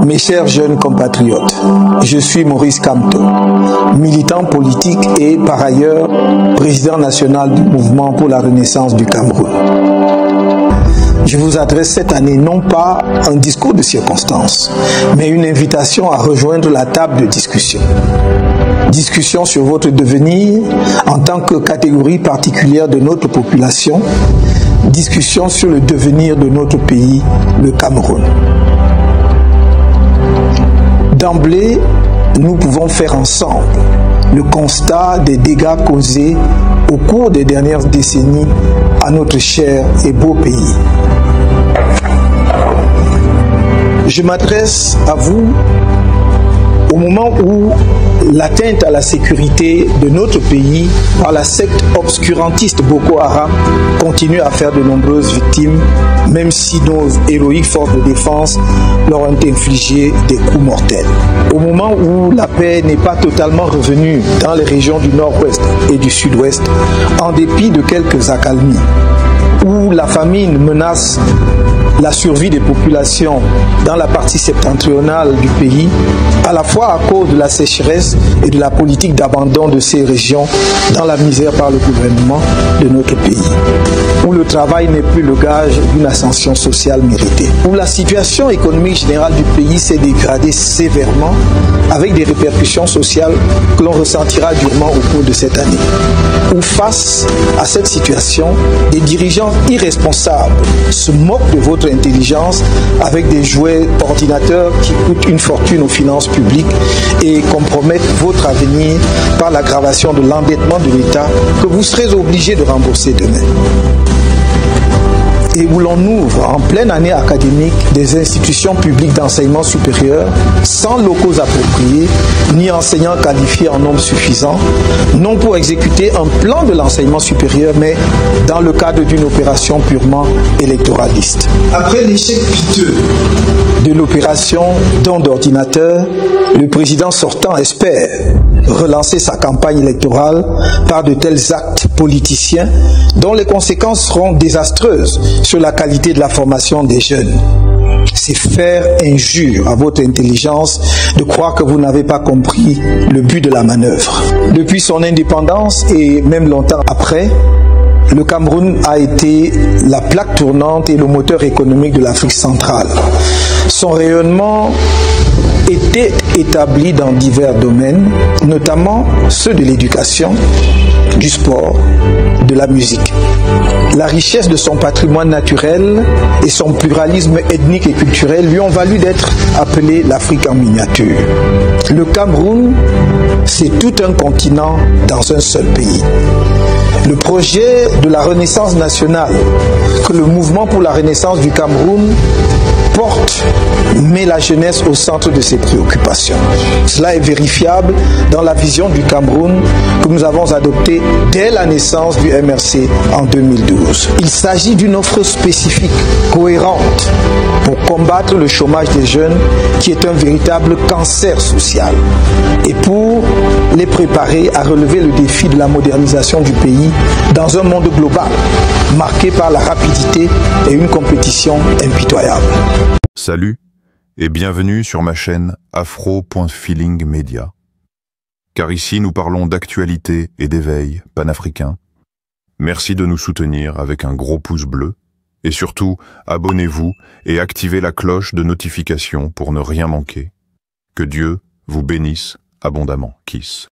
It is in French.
Mes chers jeunes compatriotes, je suis Maurice Kamto, militant politique et par ailleurs président national du mouvement pour la renaissance du Cameroun. Je vous adresse cette année non pas un discours de circonstance, mais une invitation à rejoindre la table de discussion. Discussion sur votre devenir en tant que catégorie particulière de notre population, discussion sur le devenir de notre pays, le Cameroun. D'emblée, nous pouvons faire ensemble le constat des dégâts causés au cours des dernières décennies à notre cher et beau pays. Je m'adresse à vous au moment où l'atteinte à la sécurité de notre pays par la secte obscurantiste Boko Haram continue à faire de nombreuses victimes, même si nos héroïques forces de défense leur ont infligé des coups mortels. Au moment où la paix n'est pas totalement revenue dans les régions du nord-ouest et du sud-ouest, en dépit de quelques accalmies, où la famine menace la survie des populations dans la partie septentrionale du pays, à la fois à cause de la sécheresse et de la politique d'abandon de ces régions dans la misère par le gouvernement de notre pays, où le travail n'est plus le gage d'une ascension sociale méritée, où la situation économique générale du pays s'est dégradée sévèrement avec des répercussions sociales que l'on ressentira durement au cours de cette année, où face à cette situation, des dirigeants irresponsables se moquent de votre intelligence avec des jouets ordinateurs qui coûtent une fortune aux finances publiques et compromettent votre avenir par l'aggravation de l'endettement de l'État que vous serez obligé de rembourser demain. Et où l'on ouvre en pleine année académique des institutions publiques d'enseignement supérieur sans locaux appropriés ni enseignants qualifiés en nombre suffisant, non pour exécuter un plan de l'enseignement supérieur, mais dans le cadre d'une opération purement électoraliste. Après l'échec piteux de l'opération don d'ordinateur, le président sortant espère relancer sa campagne électorale par de tels actes politiciens dont les conséquences seront désastreuses sur la qualité de la formation des jeunes. C'est faire injure à votre intelligence de croire que vous n'avez pas compris le but de la manœuvre. Depuis son indépendance et même longtemps après, le Cameroun a été la plaque tournante et le moteur économique de l'Afrique centrale. Son rayonnement était établi dans divers domaines, notamment ceux de l'éducation, du sport, de la musique. La richesse de son patrimoine naturel et son pluralisme ethnique et culturel lui ont valu d'être appelé l'Afrique en miniature. Le Cameroun, c'est tout un continent dans un seul pays. Le projet de la Renaissance nationale que le mouvement pour la renaissance du Cameroun porte met la jeunesse au centre de ses préoccupations. Cela est vérifiable dans la vision du Cameroun que nous avons adoptée dès la naissance du MRC en 2012. Il s'agit d'une offre spécifique, cohérente, pour combattre le chômage des jeunes qui est un véritable cancer social et pour les préparer à relever le défi de la modernisation du pays dans un monde global marqué par la rapidité et une compétition impitoyable. Salut et bienvenue sur ma chaîne Afro.Feeling Media. Car ici nous parlons d'actualité et d'éveil panafricain. Merci de nous soutenir avec un gros pouce bleu et surtout abonnez-vous et activez la cloche de notification pour ne rien manquer. Que Dieu vous bénisse abondamment. Kiss.